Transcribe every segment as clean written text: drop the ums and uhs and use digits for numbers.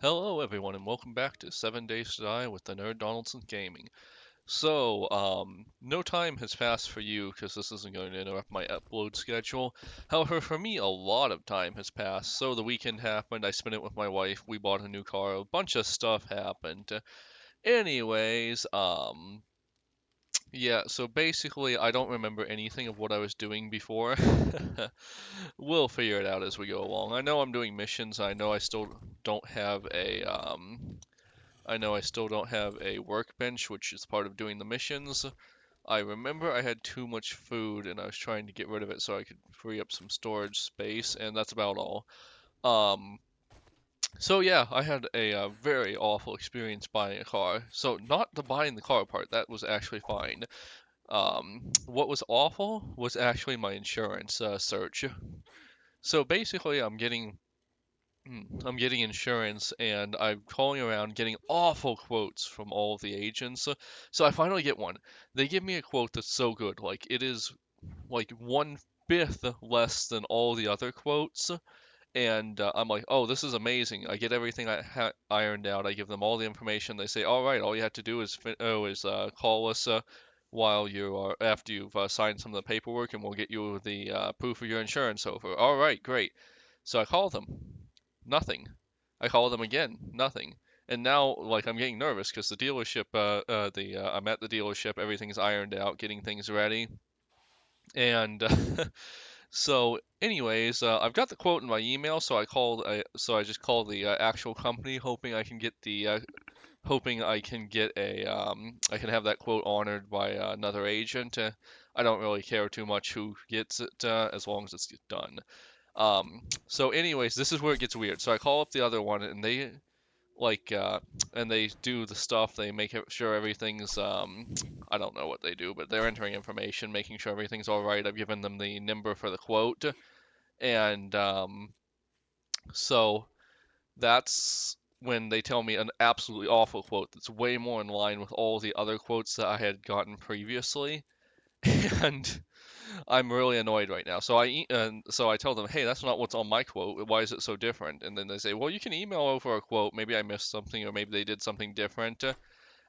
Hello, everyone, and welcome back to 7 Days to Die with the Nerd Donaldson Gaming. So, no time has passed for you because this isn't going to interrupt my upload schedule. However, for me, a lot of time has passed. So, the weekend happened, I spent it with my wife, we bought a new car, a bunch of stuff happened. Anyways, yeah, so basically, I don't remember anything of what I was doing before. We'll figure it out as we go along. I know I'm doing missions, I know I still don't have a workbench, which is part of doing the missions. I remember I had too much food and I was trying to get rid of it so I could free up some storage space, and that's about all. Um, so yeah, I had a very awful experience buying a car. So not the buying the car part, that was actually fine. What was awful was actually my insurance search. So basically, I'm getting insurance and I'm calling around getting awful quotes from all of the agents. So I finally get one. They give me a quote that's so good. Like it is like one fifth less than all the other quotes. And I'm like, oh, this is amazing. I get everything ironed out. I give them all the information. They say, all right, all you have to do is call us while you are after you've signed some of the paperwork, and we'll get you the proof of your insurance over. All right, great. So I call them. Nothing. I call them again. Nothing. And now, like, I'm getting nervous because the dealership, I'm at the dealership. Everything's ironed out, getting things ready, and I've got the quote in my email, so I just called the actual company, hoping I can get I can have that quote honored by another agent. I don't really care too much who gets it, as long as it's done. This is where it gets weird. So I call up the other one, and like uh, they do the stuff. They make sure everything's I don't know what they do, but they're entering information, making sure everything's all right. I've given them the number for the quote, and so that's when they tell me an absolutely awful quote that's way more in line with all the other quotes that I had gotten previously, and I'm really annoyed right now. So I tell them, hey, that's not what's on my quote. Why is it so different? And then they say, well, you can email over a quote. Maybe I missed something, or maybe they did something different.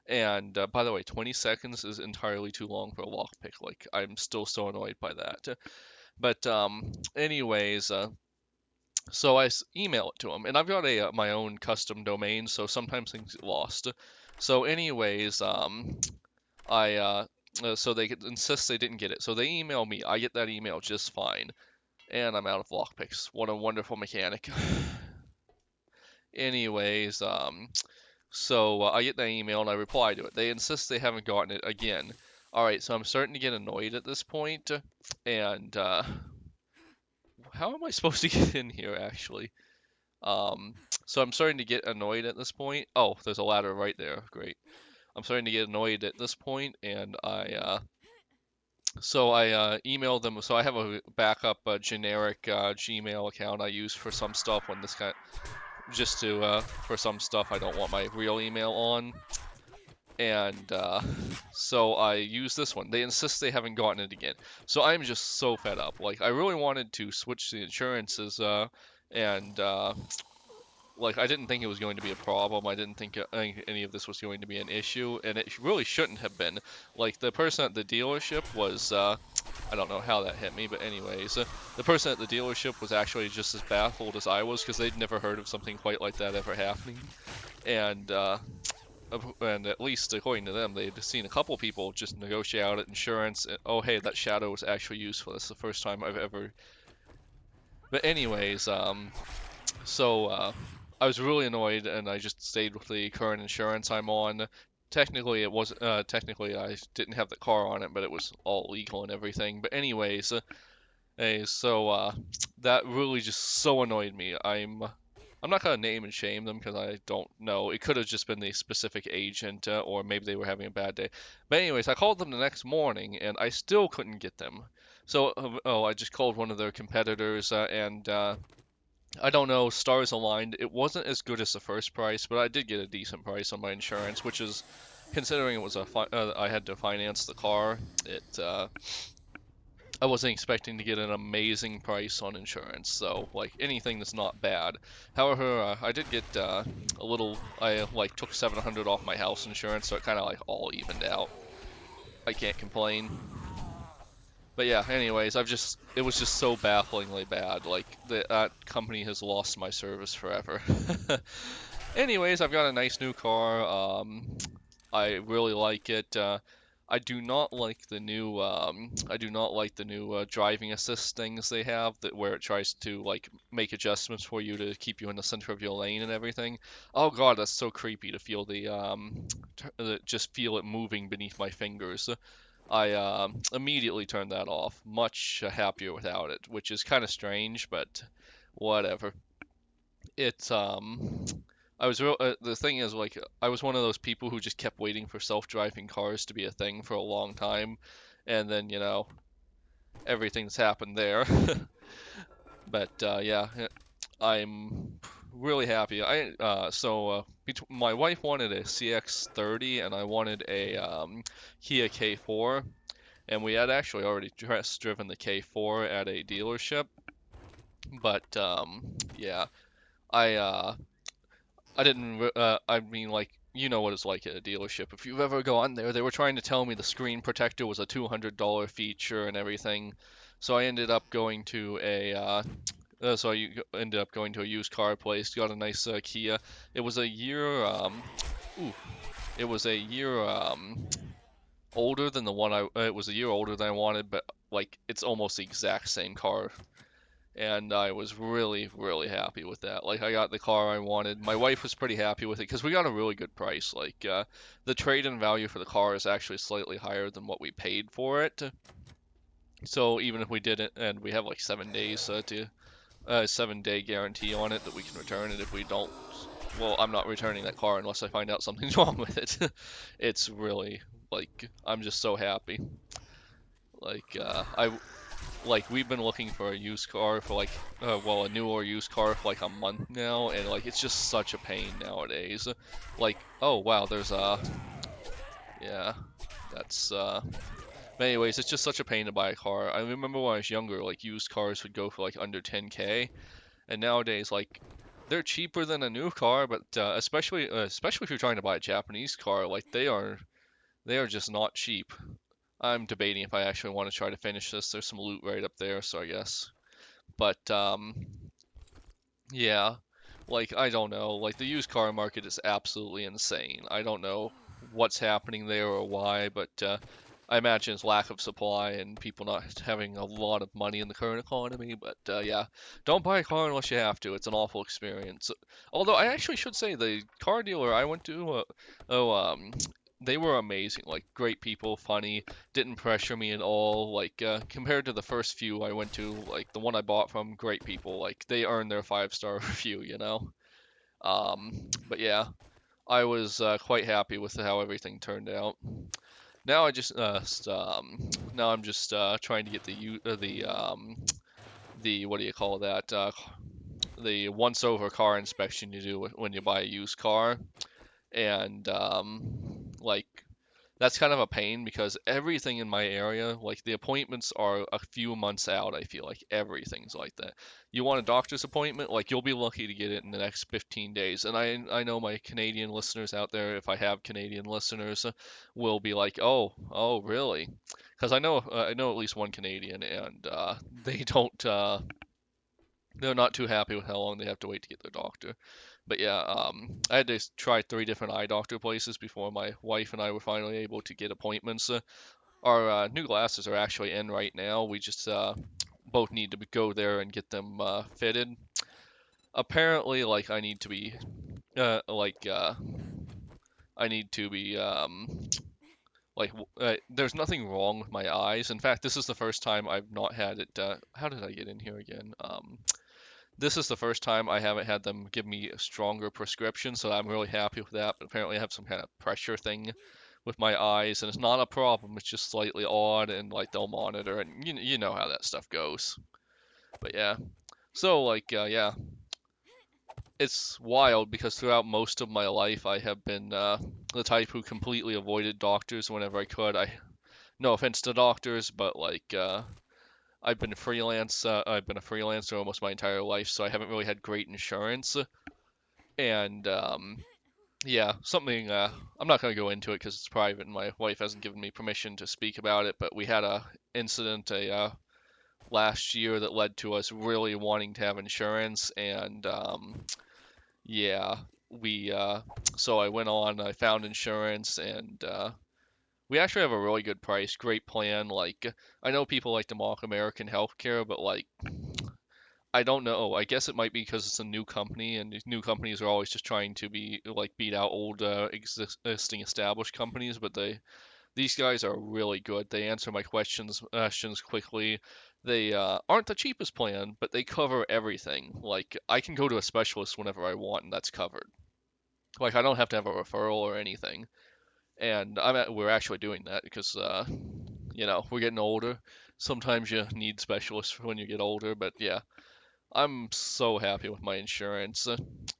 And By the way, 20 seconds is entirely too long for a lockpick. Like, I'm still so annoyed by that. But anyways, so email it to them, and I've got a my own custom domain, so sometimes things get lost. I so they insist they didn't get it. So they email me. I get that email just fine, and I'm out of lockpicks. What a wonderful mechanic. Anyways, I get that email and I reply to it. They insist they haven't gotten it again. All right, so I'm starting to get annoyed at this point, and how am I supposed to get in here actually? Um, so I'm starting to get annoyed at this point. Oh, there's a ladder right there. Great. I'm starting to get annoyed at this point, and I emailed them. So I have a backup generic Gmail account I use for some stuff when this kind just to for some stuff I don't want my real email on, and so I use this one. They insist they haven't gotten it again, so I'm just so fed up. Like I really wanted to switch the insurances, and like I didn't think it was going to be a problem. I didn't think any of this was going to be an issue, and it really shouldn't have been. Like the person at the dealership was, I don't know how that hit me, but anyways, the person at the dealership was actually just as baffled as I was because they'd never heard of something quite like that ever happening, and and at least according to them, they'd seen a couple people just negotiate out insurance. And, oh, hey, that shadow was actually useful. That's the first time I've ever. But anyways, so I was really annoyed, and I just stayed with the current insurance I'm on. Technically, it was technically I didn't have the car on it, but it was all legal and everything. But anyways, that really just so annoyed me. I'm not gonna name and shame them because I don't know. It could have just been the specific agent, or maybe they were having a bad day. But anyways, I called them the next morning, and I still couldn't get them. I just called one of their competitors, and I don't know, stars aligned. It wasn't as good as the first price, but I did get a decent price on my insurance, which is, considering it was I had to finance the car, I wasn't expecting to get an amazing price on insurance, so like anything that's not bad. However, I did get a little. I like took 700 off my house insurance, so it kind of like all evened out. I can't complain. But yeah, anyways, it was just so bafflingly bad. Like that company has lost my service forever. Anyways, I've got a nice new car. I really like it. I do not like the new driving assist things they have that where it tries to like make adjustments for you to keep you in the center of your lane and everything. Oh God, that's so creepy to feel just feel it moving beneath my fingers. I immediately turned that off. Much happier without it, which is kind of strange, but whatever. It's I was real. The thing is, like, I was one of those people who just kept waiting for self-driving cars to be a thing for a long time, and then everything's happened there. But yeah, I'm really happy. My wife wanted a CX-30 and I wanted a Kia K4, and we had actually already test driven the K4 at a dealership. But yeah, I uh, I didn't. I mean, like, you know what it's like at a dealership. If you've ever gone there, they were trying to tell me the screen protector was a $200 feature and everything. So I ended up going to ended up going to a used car place. Got a nice Kia. It was a year. Ooh, it was a year older than the one I. It was a year older than I wanted, but like it's almost the exact same car, and I was really, really happy with that. Like, I got the car I wanted. My wife was pretty happy with it because we got a really good price. Like, the trade-in value for the car is actually slightly higher than what we paid for it. So even if we didn't, and we have like 7 days to 7-day guarantee on it that we can return it if we don't. Well, I'm not returning that car unless I find out something's wrong with it. It's really like I'm just so happy. Like I like we've been looking for a used car for like a new or used car for like a month now, and like it's just such a pain nowadays. Like, oh wow, there's yeah, that's but anyways, it's just such a pain to buy a car. I remember when I was younger, like used cars would go for like under 10K, and nowadays like they're cheaper than a new car, but especially if you're trying to buy a Japanese car, like they are just not cheap. I'm debating if I actually want to try to finish this. There's some loot right up there, so I guess. But yeah, like I don't know. Like the used car market is absolutely insane. I don't know what's happening there or why, but I imagine it's lack of supply and people not having a lot of money in the current economy. But yeah, don't buy a car unless you have to. It's an awful experience. Although I actually should say the car dealer I went to, oh, they were amazing. Like great people, funny, didn't pressure me at all. Like compared to the first few I went to, like the one I bought from, great people. Like they earned their 5-star review. But yeah, I was quite happy with how everything turned out. Now I just now I'm just trying to get the what do you call that the once over car inspection you do when you buy a used car, and like that's kind of a pain because everything in my area, like the appointments are a few months out. I feel like everything's like that. You want a doctor's appointment, like you'll be lucky to get it in the next 15 days. And I know my Canadian listeners out there, if I have Canadian listeners, will be like, oh, really? Because I know at least one Canadian, and they don't they're not too happy with how long they have to wait to get their doctor. But yeah, I had to try 3 different eye doctor places before my wife and I were finally able to get appointments. Our new glasses are actually in right now. We just both need to go there and get them fitted. Apparently, like like I need to be there's nothing wrong with my eyes. In fact, this is the first time I've not had it. How did I get in here again? This is the first time I haven't had them give me a stronger prescription, so I'm really happy with that. But apparently, I have some kind of pressure thing with my eyes, and it's not a problem. It's just slightly odd, and like they'll monitor, and you know how that stuff goes. But yeah, so like yeah, it's wild because throughout most of my life, I have been the type who completely avoided doctors whenever I could. No offense to doctors, but like I've been a freelancer almost my entire life, so I haven't really had great insurance. And yeah, something I'm not gonna go into it because it's private, and my wife hasn't given me permission to speak about it. But we had a incident last year that led to us really wanting to have insurance, and yeah, we so I went on, I found insurance, and we actually have a really good price, great plan. Like, I know people like to mock American healthcare, but like, I don't know. I guess it might be because it's a new company, and these new companies are always just trying to be like beat out old existing established companies. But these guys are really good. They answer my questions quickly. They aren't the cheapest plan, but they cover everything. Like, I can go to a specialist whenever I want, and that's covered. Like, I don't have to have a referral or anything. And we're actually doing that because we're getting older. Sometimes you need specialists when you get older, but yeah, I'm so happy with my insurance.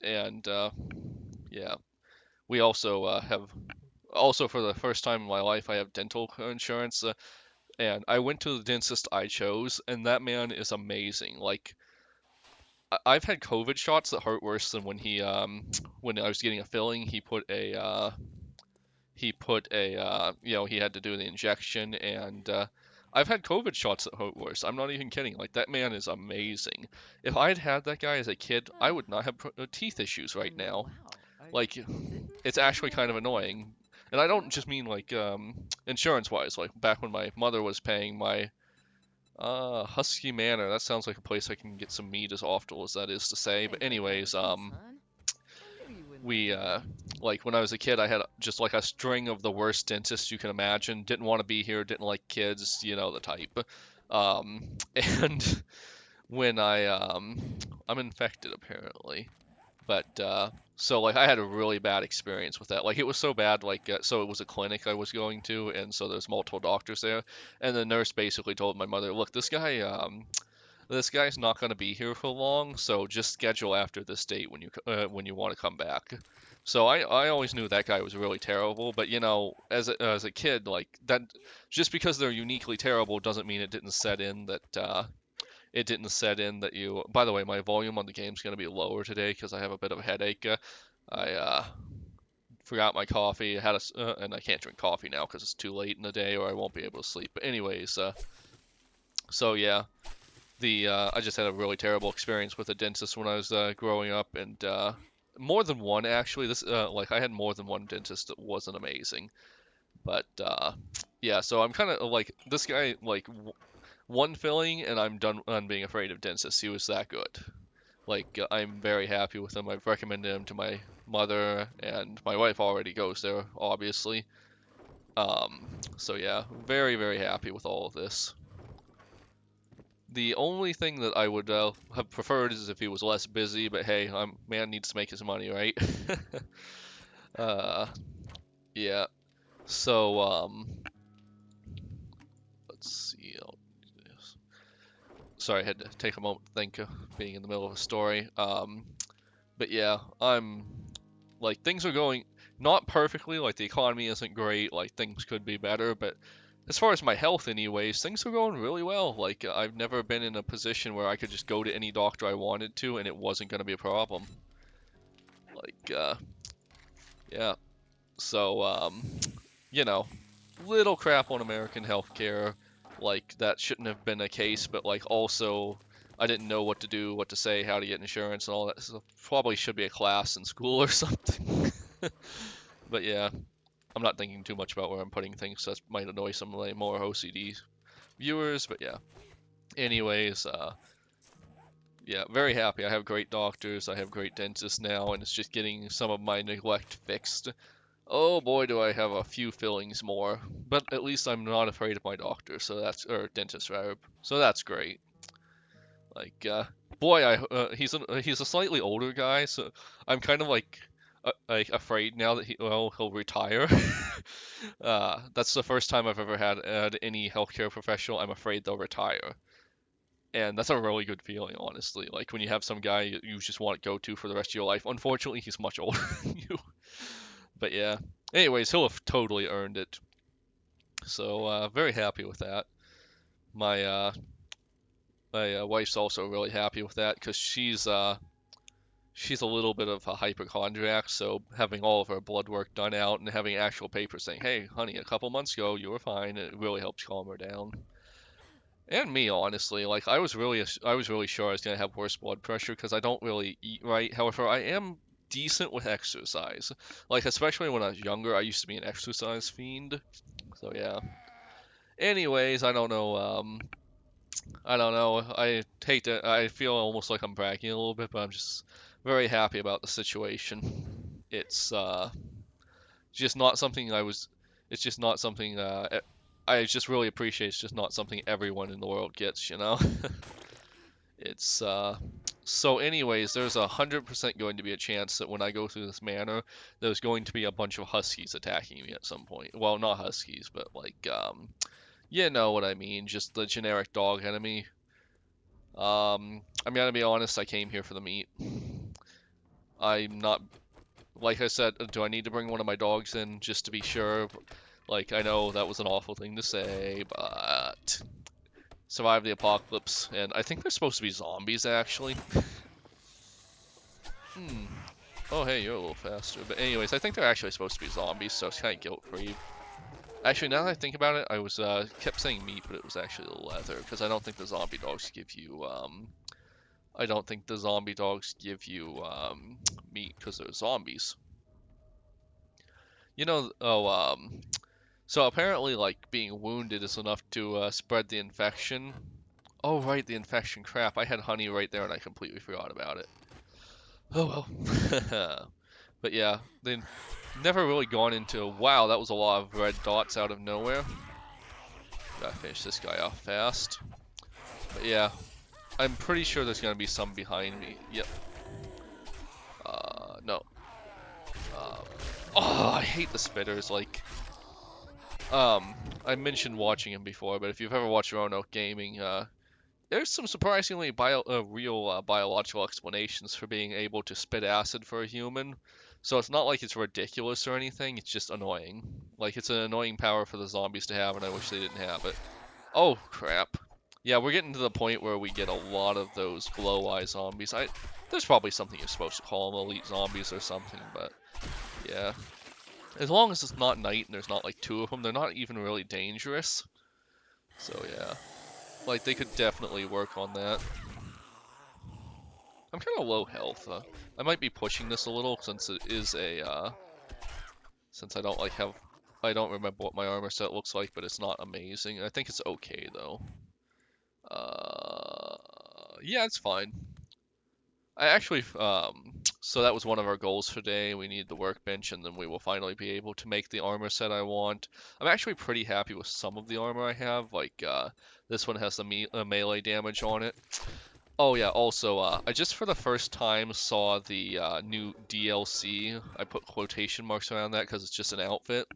And yeah, we also have also for the first time in my life I have dental insurance. And I went to the dentist I chose, and that man is amazing. Like, I've had COVID shots that hurt worse than when he when I was getting a filling, he had to do the injection, and I've had COVID shots that hurt worse. I'm not even kidding. Like, that man is amazing. If I had had that guy as a kid, I Huh. would not have teeth issues right now. Wow. I Like, didn't it's think he actually had kind of a annoying. And I don't yeah. just mean like insurance wise. Like, back when my mother was paying my Husky Manor. That sounds like a place I can get some meat, as awful as that is to say. But Thanks for anyways, noticing, son. I knew you wouldn't let we me down. like when I was a kid, I had just like a string of the worst dentists you can imagine. Didn't want to be here, didn't like kids, you know the type. And when I'm infected apparently, but so like I had a really bad experience with that. Like, it was so bad, like so it was a clinic I was going to, and so there's multiple doctors there, and the nurse basically told my mother, look, this guy's not going to be here for long, so just schedule after this date when you want to come back. So I always knew that guy was really terrible, but as a kid, like that, just because they're uniquely terrible doesn't mean it didn't set in that you. By the way, my volume on the game's going to be lower today because I have a bit of a headache. I forgot my coffee, and I can't drink coffee now because it's too late in the day, or I won't be able to sleep. But anyways, so yeah, the I just had a really terrible experience with a dentist when I was growing up, and more than one actually. This like I had more than one dentist that wasn't amazing, but yeah. So I'm kind of like this guy, like one filling, and I'm done on being afraid of dentists. He was that good. Like, I'm very happy with him. I've recommended him to my mother, and my wife already goes there, obviously. So yeah, very very happy with all of this. The only thing that I would have preferred is if he was less busy, but hey, man needs to make his money, right? uh, yeah. So let's see. Sorry, I had to take a moment to think of being in the middle of a story. But yeah, I'm like things are going not perfectly. Like, the economy isn't great. Like, things could be better, but as far as my health, anyways, things are going really well. Like, I've never been in a position where I could just go to any doctor I wanted to, and it wasn't going to be a problem. Like, yeah. So, you know, little crap on American healthcare. Like, that shouldn't have been a case, but like also. I didn't know what to do, what to say, how to get insurance, and all that. So probably should be a class in school or something. But yeah, I'm not thinking too much about where I'm putting things, so that might annoy some of my more OCD viewers. But yeah, anyways, yeah, very happy. I have great doctors, I have great dentists now, and it's just getting some of my neglect fixed. Oh boy, do I have a few fillings more, but at least I'm not afraid of my doctor, so that's or dentist rather. So that's great. Like, boy, he's a slightly older guy, so I'm kind of like afraid now that he'll retire. That's the first time I've ever had any healthcare professional. I'm afraid they'll retire, and that's a really good feeling, honestly. Like, when you have some guy you just want to go to for the rest of your life. Unfortunately, he's much older than you, but yeah. Anyways, he'll have totally earned it. So very happy with that. My my wife's also really happy with that because she's a little bit of a hypochondriac, so having all of her blood work done out and having actual papers saying, "Hey, honey, a couple months ago you were fine," it really helps calm her down. And me, honestly, like I was really sure I was gonna have worse blood pressure because I don't really eat right. However, I am decent with exercise. Like especially when I was younger, I used to be an exercise fiend. So yeah. Anyways, I don't know. I don't know. I hate to. I feel almost like I'm bragging a little bit, but I'm just very happy about the situation. It's just not something I was. It's just not something. I just really appreciate. It's just not something everyone in the world gets. You know. It's so anyways, there's 100% going to be a chance that when I go through this manor, there's going to be a bunch of huskies attacking me at some point. Well, not huskies, but like you know what I mean, just the generic dog enemy. I'm gonna be honest, I came here for the meat. I'm not, like I said, do I need to bring one of my dogs in just to be sure? Like, I know that was an awful thing to say, but survive the apocalypse, and I think they're supposed to be zombies, actually. Hmm. Oh, hey, you're a little faster. But anyways, I think they're actually supposed to be zombies, so it's kind of guilt-free. Actually, now that I think about it, I was kept saying meat, but it was actually leather, because I don't think the zombie dogs give you I don't think the zombie dogs give you meat because they're zombies. You know, so apparently, like, being wounded is enough to spread the infection. Oh, right, the infection. Crap, I had honey right there and I completely forgot about it. Oh well. But yeah, they never really gone into, wow, that was a lot of red dots out of nowhere. Gotta finish this guy off fast. But yeah, I'm pretty sure there's gonna be some behind me. Yep. No. Uh, oh, I hate the spitters. Like, I mentioned watching him before, but if you've ever watched Roanoke Gaming, there's some surprisingly real biological explanations for being able to spit acid for a human. So it's not like it's ridiculous or anything, it's just annoying. Like, it's an annoying power for the zombies to have, and I wish they didn't have it. Oh, crap. Yeah, we're getting to the point where we get a lot of those glow eye zombies. There's probably something you're supposed to call them, elite zombies or something, but yeah. As long as it's not night and there's not like two of them, they're not even really dangerous. So yeah, like they could definitely work on that. I'm kind of low health. I might be pushing this a little since it is since I don't I don't remember what my armor set looks like, but it's not amazing. I think it's okay though. Yeah, it's fine. I actually, so that was one of our goals for today. We need the workbench, and then we will finally be able to make the armor set I want. I'm actually pretty happy with some of the armor I have. Like, this one has the melee damage on it. Oh yeah, also, I just for the first time saw the new DLC. I put quotation marks around that because it's just an outfit.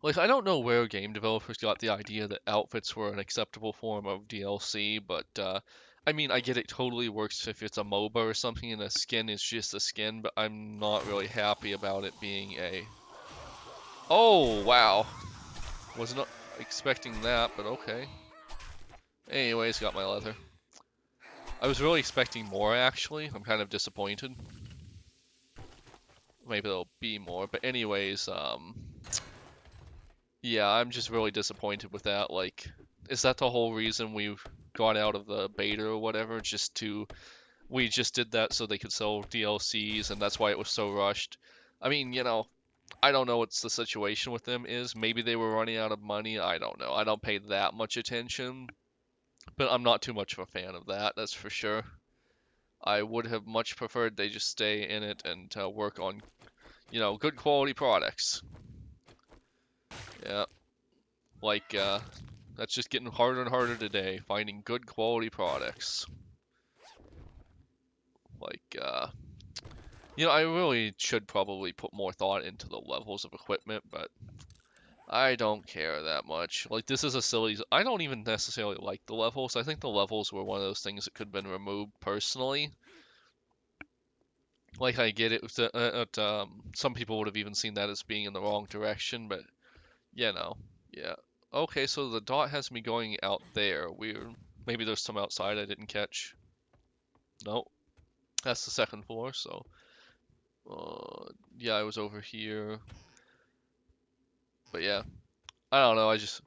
Like, I don't know where game developers got the idea that outfits were an acceptable form of DLC, but, I mean, I get it totally works if it's a MOBA or something and a skin is just a skin, but I'm not really happy about it being a... Oh, wow. Was not expecting that, but okay. Anyways, got my leather. I was really expecting more, actually. I'm kind of disappointed. Maybe there'll be more, but anyways, yeah, I'm just really disappointed with that. Like, is that the whole reason we've got out of the beta or whatever? We just did that so they could sell DLCs, and that's why it was so rushed. I mean, you know, I don't know what's the situation with them is. Maybe they were running out of money. I don't know. I don't pay that much attention, but I'm not too much of a fan of that, that's for sure. I would have much preferred they just stay in it and work on, you know, good quality products. Yeah, like, that's just getting harder and harder today, finding good quality products. Like, you know, I really should probably put more thought into the levels of equipment, but I don't care that much. Like, this is a silly... I don't even necessarily like the levels. I think the levels were one of those things that could have been removed personally. Like, I get it, some people would have even seen that as being in the wrong direction, but, you know, yeah. Okay, so the dot has me going out there. Weird. Maybe there's some outside I didn't catch. No, that's the second floor, so... yeah, I was over here. But yeah, I don't know, I just...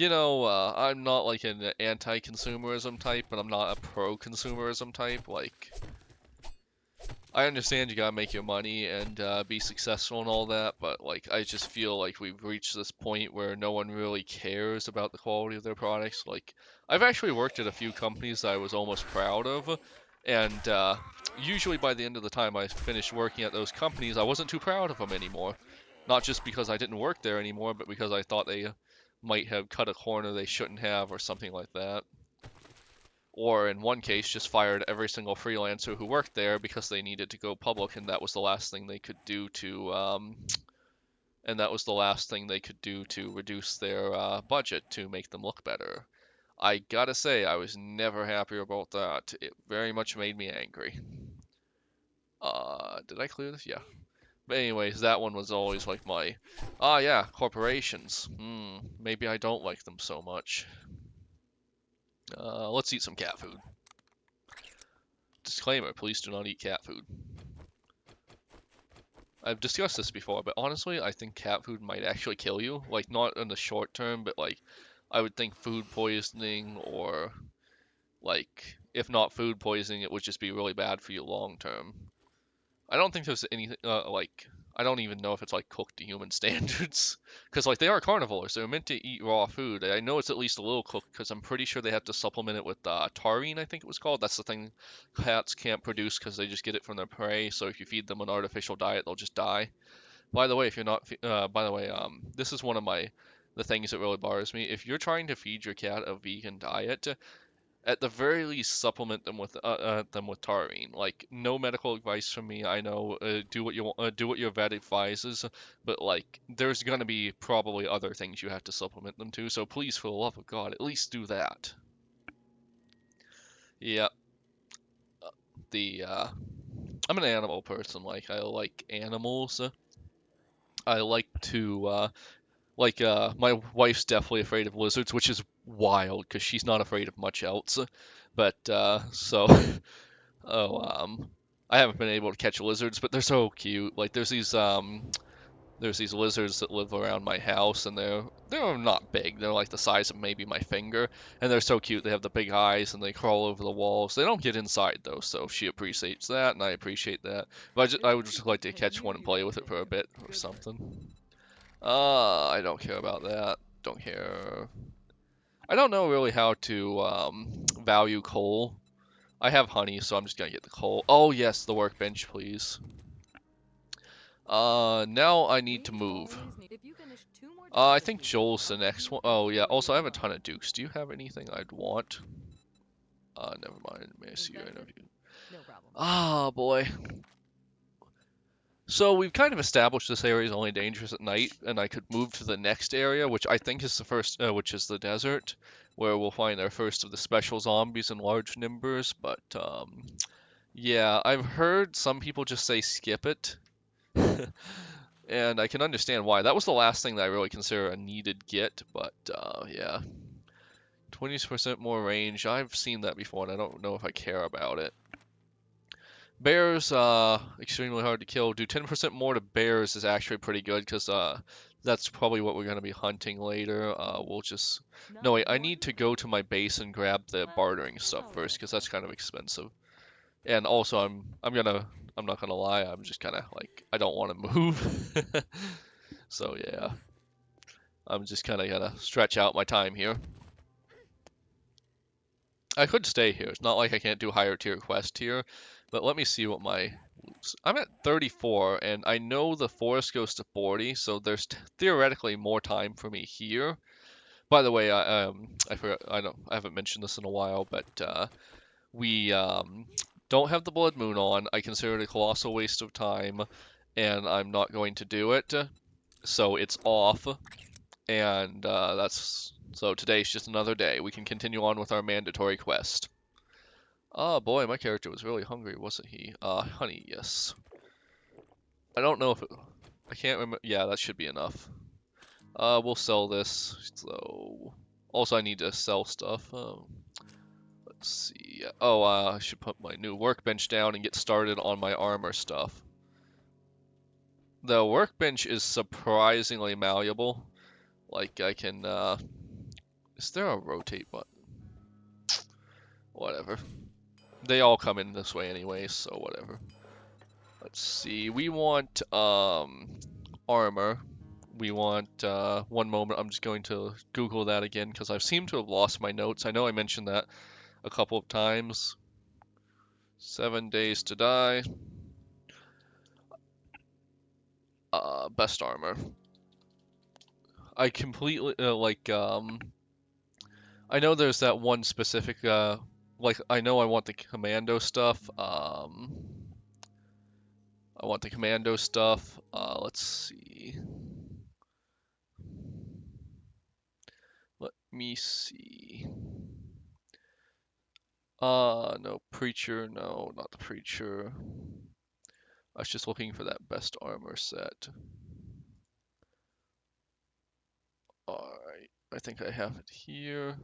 I'm not like an anti-consumerism type, but I'm not a pro-consumerism type. Like, I understand you gotta make your money and be successful and all that, but like, I just feel like we've reached this point where no one really cares about the quality of their products. Like, I've actually worked at a few companies that I was almost proud of, and usually by the end of the time I finished working at those companies, I wasn't too proud of them anymore. Not just because I didn't work there anymore, but because I thought they might have cut a corner they shouldn't have or something like that. Or in one case, just fired every single freelancer who worked there because they needed to go public, and that was the last thing they could do to reduce their budget to make them look better. I gotta say, I was never happy about that. It very much made me angry. Did I clear this? Yeah. But anyways, that one was always like my, yeah, corporations. Maybe I don't like them so much. Let's eat some cat food. Disclaimer, please do not eat cat food. I've discussed this before, but honestly, I think cat food might actually kill you. Like, not in the short term, but like, I would think food poisoning or, like, if not food poisoning, it would just be really bad for you long term. I don't think there's anything, I don't even know if it's like cooked to human standards. Because, like, they are carnivores. They're meant to eat raw food. I know it's at least a little cooked because I'm pretty sure they have to supplement it with taurine, I think it was called. That's the thing cats can't produce because they just get it from their prey. So if you feed them an artificial diet, they'll just die. By the way, if you're not, by the way, this is one of the things that really bothers me. If you're trying to feed your cat a vegan diet, at the very least supplement them with taurine. Like, no medical advice from me. I know, do what you want, do what your vet advises, but like, there's gonna be probably other things you have to supplement them to. So please, for the love of God, at least do that. Yeah, I'm an animal person. Like, I like animals. I like to my wife's definitely afraid of lizards, which is wild because she's not afraid of much else. But so oh I haven't been able to catch lizards, but they're so cute. Like there's these lizards that live around my house, and they're not big. They're like the size of maybe my finger, and they're so cute. They have the big eyes and they crawl over the walls. They don't get inside though, so she appreciates that, and I appreciate that. But I would just like to catch one and play with it for a bit or something. I don't care about that. Don't care. I don't know really how to value coal. I have honey, so I'm just gonna get the coal. Oh yes, the workbench, please. Now I need to move. I think Joel's the next one. Oh yeah, also I have a ton of dukes. Do you have anything I'd want? Never mind. May I see your interview? No problem. Ah, boy. So we've kind of established this area is only dangerous at night, and I could move to the next area, which I think is the first, which is the desert, where we'll find our first of the special zombies in large numbers. But yeah, I've heard some people just say skip it, and I can understand why. That was the last thing that I really consider a needed get, but yeah, 20% more range. I've seen that before, and I don't know if I care about it. Bears, extremely hard to kill. Do 10% more to bears is actually pretty good because that's probably what we're going to be hunting later. We'll just... No, wait, I need to go to my base and grab the bartering stuff first because that's kind of expensive. And also, I'm not gonna lie, I'm just kind of like, I don't want to move. So yeah, I'm just kind of gonna stretch out my time here. I could stay here. It's not like I can't do higher tier quest here, but let me see what my... I'm at 34, and I know the forest goes to 40, so there's theoretically more time for me here. By the way, I forgot, I haven't mentioned this in a while, but we don't have the blood moon on. I consider it a colossal waste of time, and I'm not going to do it. So it's off, and so today's just another day. We can continue on with our mandatory quest. Oh boy, my character was really hungry, wasn't he? Honey, yes. I don't know if I can't remember. Yeah, that should be enough. We'll sell this. So, also I need to sell stuff. Let's see. Oh, I should put my new workbench down and get started on my armor stuff. The workbench is surprisingly malleable. Like I can, is there a rotate button? Whatever. They all come in this way anyway, so whatever. Let's see. We want, armor. We want, one moment. I'm just going to Google that again because I seem to have lost my notes. I know I mentioned that a couple of times. 7 days to die. Best armor. I completely, I know there's that one specific, like, I know I want the commando stuff. I want the commando stuff. Let's see. Let me see. No, Preacher, no, not the Preacher. I was just looking for that best armor set. Alright, I think I have it here.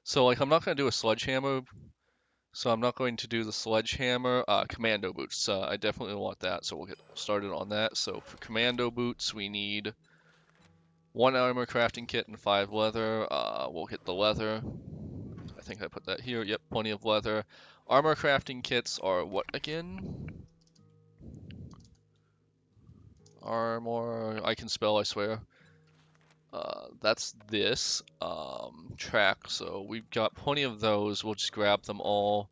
So, like, I'm not going to do a sledgehammer, so I'm not going to do the sledgehammer. Commando boots, I definitely want that, so we'll get started on that. So, for commando boots, we need 1 armor crafting kit and 5 leather. We'll get the leather. I think I put that here. Yep, plenty of leather. Armor crafting kits are what again? Armor. I can spell, I swear. That's this track, so we've got plenty of those. We'll just grab them all.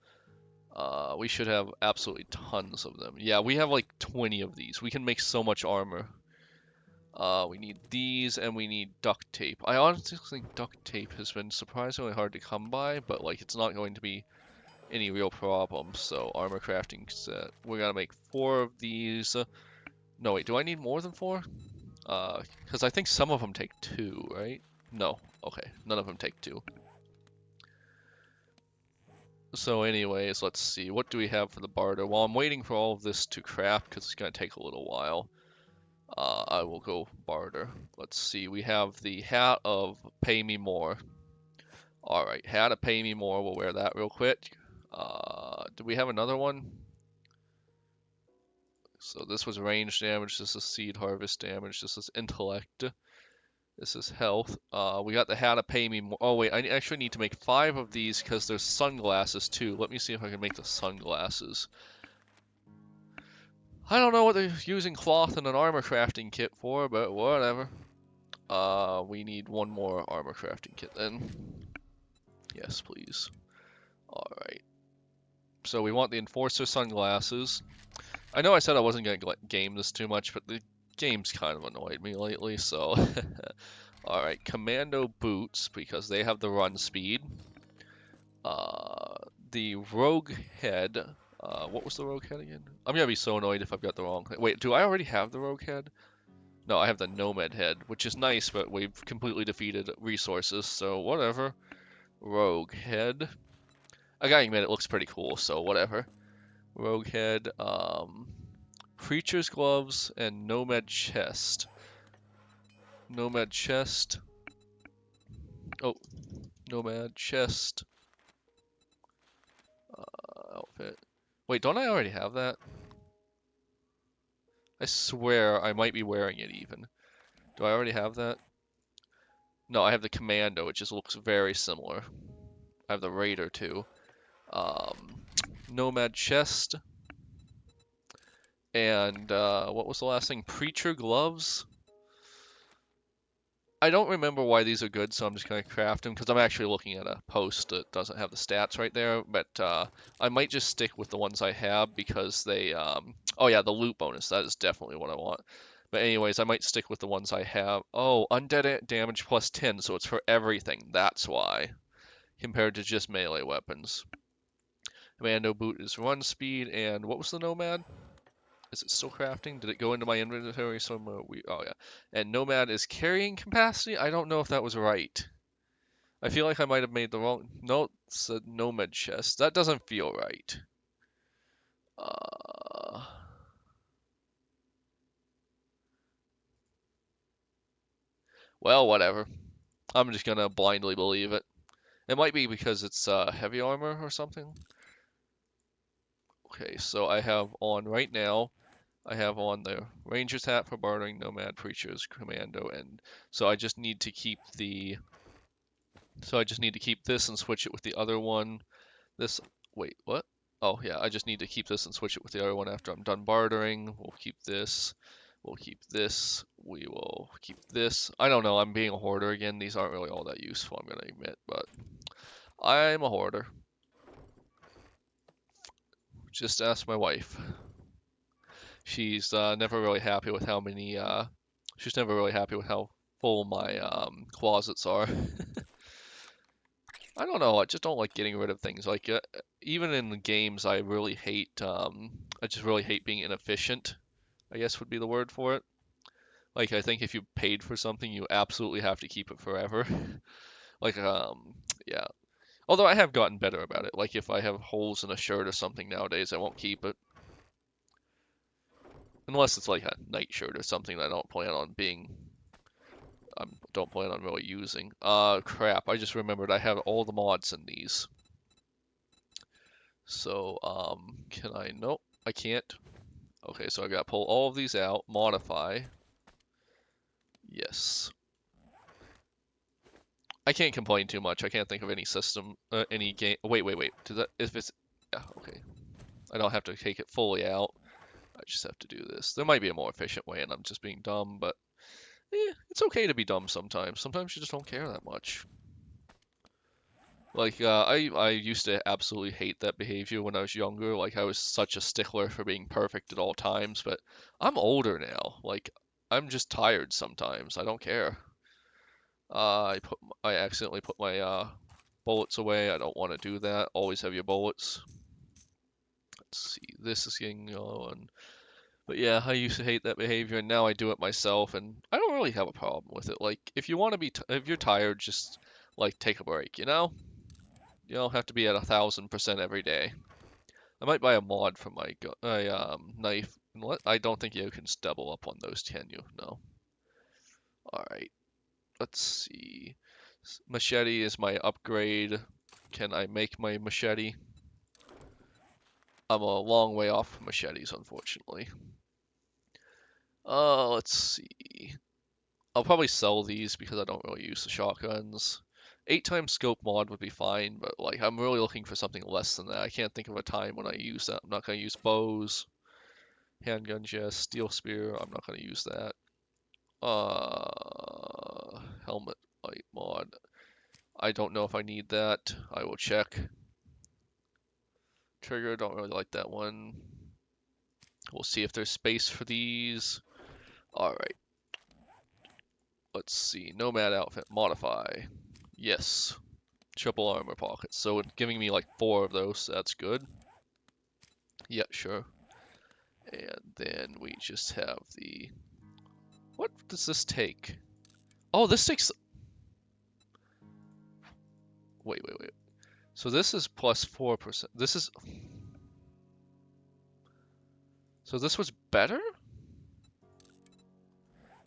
We should have absolutely tons of them. Yeah, we have like 20 of these. We can make so much armor. We need these, and we need duct tape. I honestly think duct tape has been surprisingly hard to come by, but like it's not going to be any real problem. So armor crafting set. We're gonna make 4 of these. No, wait, do I need more than 4? Because I think some of them take 2, right? No. Okay, none of them take 2. So anyways, let's see. What do we have for the barter? While I'm waiting for all of this to craft, because it's going to take a little while, I will go barter. Let's see. We have the hat of pay me more. Alright, hat of pay me more. We'll wear that real quick. Do we have another one? So this was range damage. This is seed harvest damage. This is intellect. This is health. We got the hat of pay me more. Oh wait, I actually need to make 5 of these because there's sunglasses too. Let me see if I can make the sunglasses. I don't know what they're using cloth in an armor crafting kit for, but whatever. We need 1 more armor crafting kit then. Yes, please. Alright. So we want the Enforcer sunglasses. I know I said I wasn't going to game this too much, but the game's kind of annoyed me lately, so... Alright, Commando boots, because they have the run speed. The Rogue head. What was the Rogue head again? I'm gonna be so annoyed if I've got the wrong thing. Wait, do I already have the Rogue head? No, I have the Nomad head, which is nice, but we've completely defeated resources, so whatever. Rogue head. I gotta admit, it looks pretty cool, so whatever. Rogue head, Preacher's gloves, and Nomad chest. Nomad chest. Oh, Nomad chest. Outfit. Wait, don't I already have that? I swear I might be wearing it even. Do I already have that? No, I have the Commando, it just looks very similar. I have the Raider too. Nomad chest. And what was the last thing? Preacher gloves? I don't remember why these are good, so I'm just going to craft them because I'm actually looking at a post that doesn't have the stats right there. But I might just stick with the ones I have because they... oh yeah, the loot bonus. That is definitely what I want. But anyways, I might stick with the ones I have. Oh, undead damage plus 10, so it's for everything. That's why. Compared to just melee weapons. Commando boot is run speed, and what was the Nomad? Is it still crafting? Did it go into my inventory somewhere? Oh yeah. And Nomad is carrying capacity? I don't know if that was right. I feel like I might have made the wrong... No, it's a Nomad chest. That doesn't feel right. Well, whatever. I'm just gonna blindly believe it. It might be because it's heavy armor or something. Okay, so I have on right now, I have on the Ranger's hat for bartering, Nomad, Preachers, Commando, and so I just need to keep the, so I just need to keep this and switch it with the other one. This, wait, what? Oh yeah, I just need to keep this and switch it with the other one after I'm done bartering. We'll keep this. We'll keep this. We will keep this. I don't know, I'm being a hoarder again. These aren't really all that useful, I'm gonna admit, but I'm a hoarder. Just ask my wife. She's never really happy with how many, she's never really happy with how full my closets are. I don't know, I just don't like getting rid of things. Like, even in the games, I really hate, I just really hate being inefficient, I guess would be the word for it. Like, I think if you paid for something, you absolutely have to keep it forever. Like, yeah. Although I have gotten better about it. Like, if I have holes in a shirt or something nowadays, I won't keep it. Unless it's like a night shirt or something that I don't plan on being, don't plan on really using. Crap, I just remembered I have all the mods in these. So, can I, nope, I can't. Okay, so I gotta pull all of these out, modify. Yes. I can't complain too much. I can't think of any system, any game. Wait. Does that, if it's, yeah, okay. I don't have to take it fully out. I just have to do this. There might be a more efficient way, and I'm just being dumb, but it's okay to be dumb sometimes. Sometimes you just don't care that much. Like, I used to absolutely hate that behavior when I was younger. Like, I was such a stickler for being perfect at all times, but I'm older now. Like, I'm just tired sometimes. I don't care. I accidentally put my bullets away. I don't want to do that. Always have your bullets. Let's see. This is getting on. But yeah, I used to hate that behavior, and now I do it myself, and I don't really have a problem with it. Like, if you want to be, if you're tired, just like take a break. You know, you don't have to be at 1,000% every day. I might buy a mod for my knife. I don't think you can double up on those, can you? No. All right. Let's see. Machete is my upgrade. Can I make my machete? I'm a long way off machetes, unfortunately. Let's see. I'll probably sell these because I don't really use the shotguns. 8 times scope mod would be fine, but like I'm really looking for something less than that. I can't think of a time when I use that. I'm not gonna use bows. Handguns, yes. Steel spear, I'm not gonna use that. Helmet light mod. I don't know if I need that. I will check. Trigger, don't really like that one. We'll see if there's space for these. Alright. Let's see. Nomad outfit. Modify. Yes. Triple armor pockets. So it's giving me like 4 of those. So that's good. Yeah, sure. And then we just have the... What does this take? Oh, this takes... Wait. So this is plus 4%. This is... So this was better?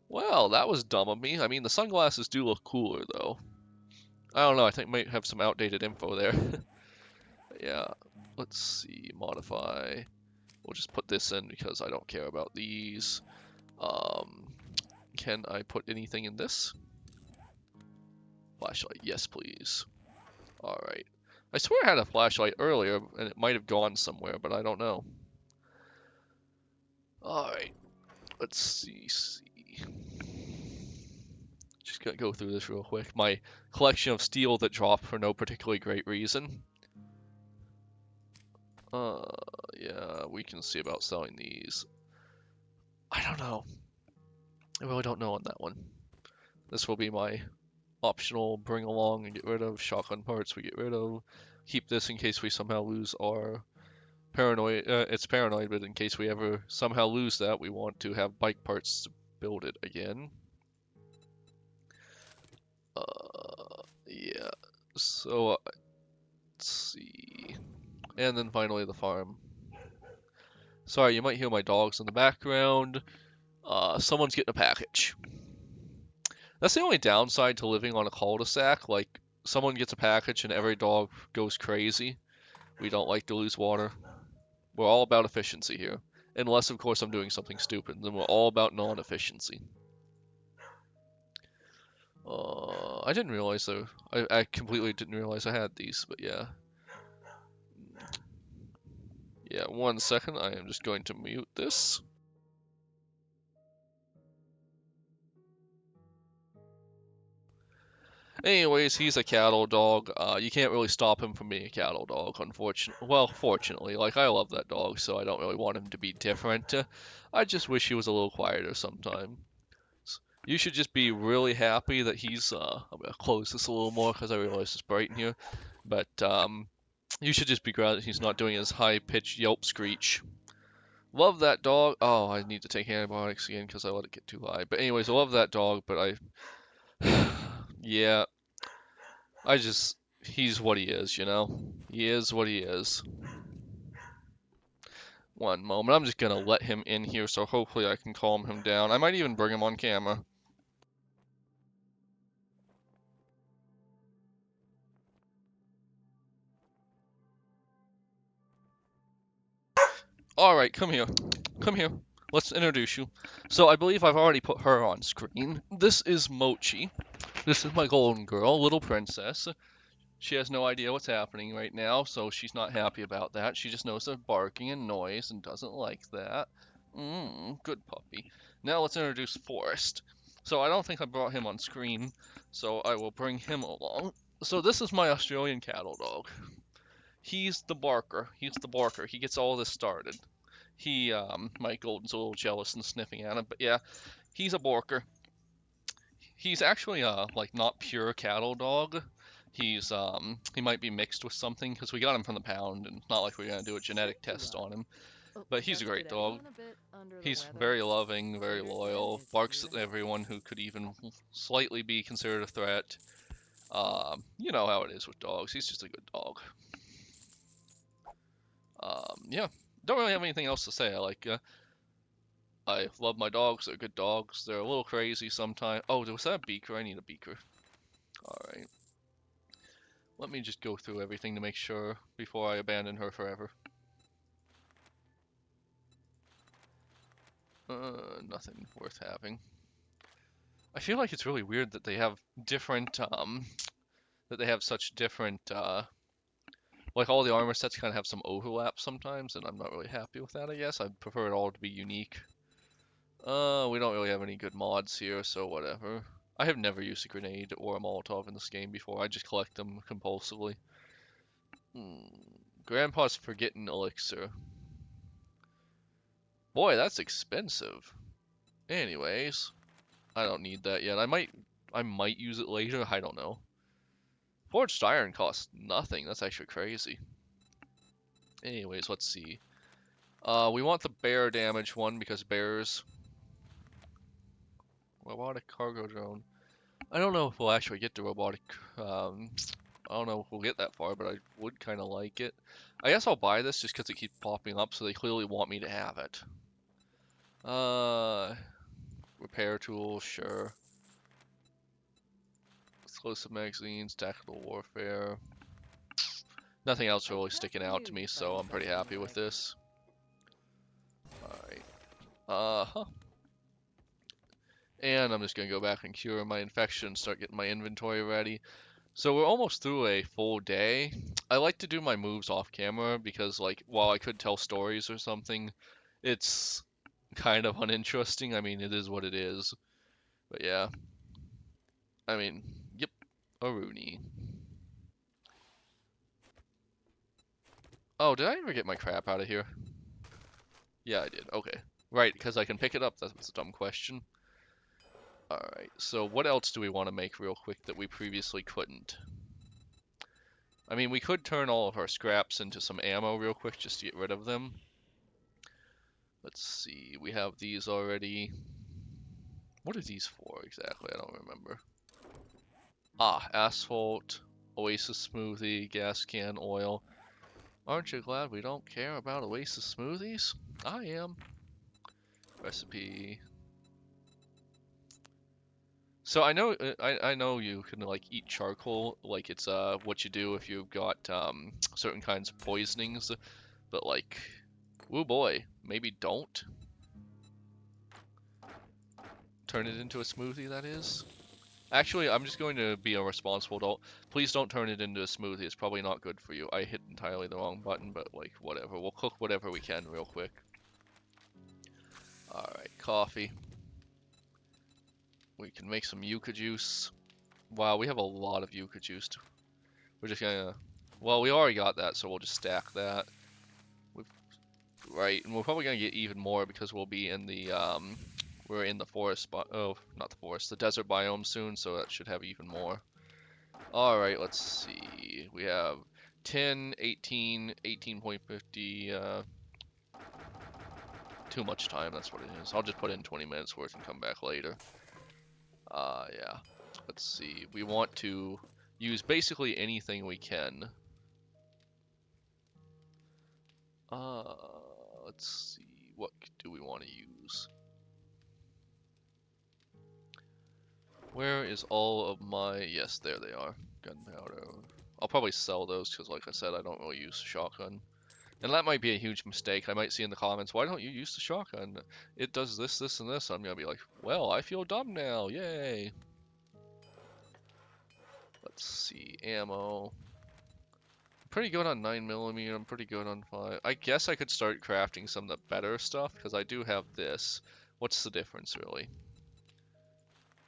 Well, that was dumb of me. I mean, the sunglasses do look cooler, though. I don't know, I think I might have some outdated info there. Yeah, let's see, modify. We'll just put this in because I don't care about these. Can I put anything in this? Flashlight, yes please. Alright. I swear I had a flashlight earlier, and it might have gone somewhere, but I don't know. Alright, let's see. Just gonna go through this real quick. My collection of steel that dropped for no particularly great reason. Yeah, we can see about selling these. I don't know. I really don't know on that one. This will be my optional bring along and get rid of. Shotgun parts we get rid of. Keep this in case we somehow lose our paranoid. It's paranoid, but in case we ever somehow lose that, we want to have bike parts to build it again. Yeah. So let's see. And then finally the farm. Sorry, you might hear my dogs in the background. Someone's getting a package. That's the only downside to living on a cul-de-sac. Like, someone gets a package and every dog goes crazy. We don't like to lose water. We're all about efficiency here. Unless, of course, I'm doing something stupid. Then we're all about non-efficiency. I didn't realize, though. I completely didn't realize I had these, but yeah. Yeah, 1 second. I am just going to mute this. Anyways, he's a cattle dog. You can't really stop him from being a cattle dog, unfortunately. Well, fortunately. Like, I love that dog, so I don't really want him to be different. I just wish he was a little quieter sometime. You should just be really happy that he's, I'm gonna close this a little more because I realize it's bright in here. But, you should just be glad that he's not doing his high-pitched yelp screech. Love that dog. Oh, I need to take antibiotics again because I let it get too high. But anyways, I love that dog, but yeah, he's what he is, you know? He is what he is. 1 moment. I'm just gonna let him in here, so hopefully I can calm him down. I might even bring him on camera. Alright, come here. Come here. Let's introduce you. So I believe I've already put her on screen. This is Mochi. This is my golden girl, little princess. She has no idea what's happening right now, so she's not happy about that. She just knows the barking and noise and doesn't like that. Good puppy. Now let's introduce Forrest. So I don't think I brought him on screen, so I will bring him along. So this is my Australian cattle dog. He's the barker. He's the barker. He gets all this started. My Golden's a little jealous and sniffing at him, but yeah, he's a barker. He's actually like not pure cattle dog. He might be mixed with something because we got him from the pound, and it's not like we're gonna do a genetic test on him. But he's a great dog. He's very loving, very loyal, barks at everyone who could even slightly be considered a threat. You know how it is with dogs. He's just a good dog. Yeah, don't really have anything else to say. I love my dogs. They're good dogs. They're a little crazy sometimes. Oh, was that a beaker? I need a beaker. Alright. Let me just go through everything to make sure before I abandon her forever. Nothing worth having. I feel like it's really weird that they have different, that they have such different, like all the armor sets kind of have some overlap sometimes, and I'm not really happy with that, I guess. I'd prefer it all to be unique. We don't really have any good mods here, so whatever. I have never used a grenade or a Molotov in this game before. I just collect them compulsively. Grandpa's Forgotten Elixir. Boy, that's expensive. Anyways, I don't need that yet. I might use it later. I don't know. Forged iron costs nothing. That's actually crazy. Anyways, let's see. We want the bear damage one because bears. Robotic cargo drone. I don't know if we'll actually get to robotic. I don't know if we'll get that far, but I would kind of like it. I guess I'll buy this just because it keeps popping up, so they clearly want me to have it. Repair tools, sure. Explosive magazines, tactical warfare. Nothing else really sticking out to me, so I'm pretty happy with this. Alright. Uh-huh. And I'm just gonna go back and cure my infection and start getting my inventory ready. So we're almost through a full day. I like to do my moves off camera because, like, while I could tell stories or something, it's kind of uninteresting. I mean, it is what it is. But yeah. I mean, yep, a Rooney. Oh, did I ever get my crap out of here? Yeah, I did. Okay. Right, because I can pick it up. That's a dumb question. Alright, so what else do we want to make real quick that we previously couldn't? I mean, we could turn all of our scraps into some ammo real quick just to get rid of them. Let's see, we have these already. What are these for exactly? I don't remember. Ah, asphalt, Oasis smoothie, gas can, oil. Aren't you glad we don't care about Oasis smoothies? I am. Recipe. So I know I know you can like eat charcoal, like it's what you do if you've got certain kinds of poisonings, but like, oh boy, maybe don't turn it into a smoothie. That is. Actually, I'm just going to be a responsible adult. Please don't turn it into a smoothie. It's probably not good for you. I hit entirely the wrong button, but like whatever. We'll cook whatever we can real quick. All right, coffee. We can make some yucca juice. Wow, we have a lot of yucca juice. We're just gonna, well, we already got that, so we'll just stack that. We've, right, and we're probably gonna get even more because we'll be in the, we're in the forest, oh, not the forest, the desert biome soon, so that should have even more. Alright, let's see. We have 10, 18, 18.50, too much time, that's what it is. I'll just put in 20 minutes worth and come back later. Yeah. Let's see. We want to use basically anything we can. Let's see. What do we want to use? Where is all of my... Yes, there they are. Gunpowder. I'll probably sell those because, like I said, I don't really use shotgun. And that might be a huge mistake. I might see in the comments, why don't you use the shotgun? It does this, this, and this. I'm going to be like, well, I feel dumb now. Yay. Let's see. Ammo. Pretty good on 9mm. I'm pretty good on 5. I guess I could start crafting some of the better stuff because I do have this. What's the difference, really?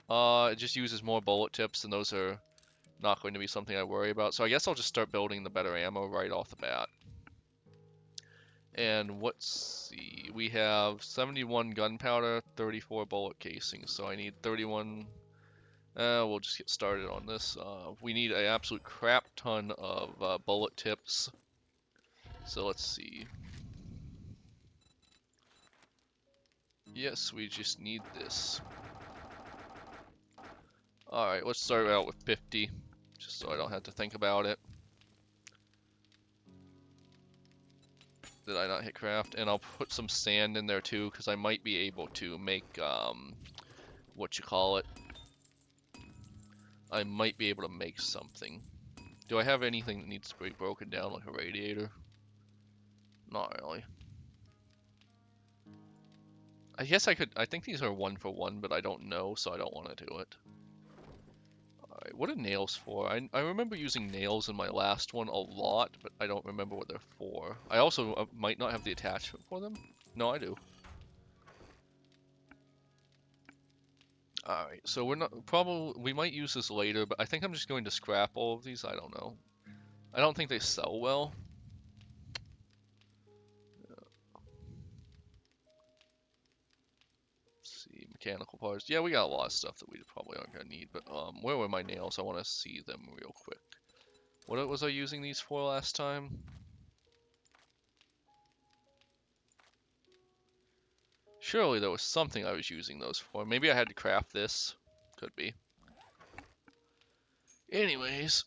It just uses more bullet tips, and those are not going to be something I worry about. So I guess I'll just start building the better ammo right off the bat. And let's see, we have 71 gunpowder, 34 bullet casings, so I need 31. We'll just get started on this. We need an absolute crap ton of bullet tips. So let's see. Yes, we just need this. Alright, let's start out with 50, just so I don't have to think about it. Did I not hit craft? And I'll put some sand in there too, because I might be able to make, what you call it? I might be able to make something. Do I have anything that needs to be broken down, like a radiator? Not really. I guess I could, I think these are 1 for 1, but I don't know, so I don't want to do it. Alright, what are nails for? I remember using nails in my last one a lot, but I don't remember what they're for. I also might not have the attachment for them. No, I do. Alright, so we're not, probably, we might use this later, but I think I'm just going to scrap all of these, I don't know. I don't think they sell well. Let's see, mechanical parts. Yeah, we got a lot of stuff that we probably aren't gonna need, but where were my nails? I want to see them real quick. What was I using these for last time? Surely there was something I was using those for. Maybe I had to craft this. Could be. Anyways,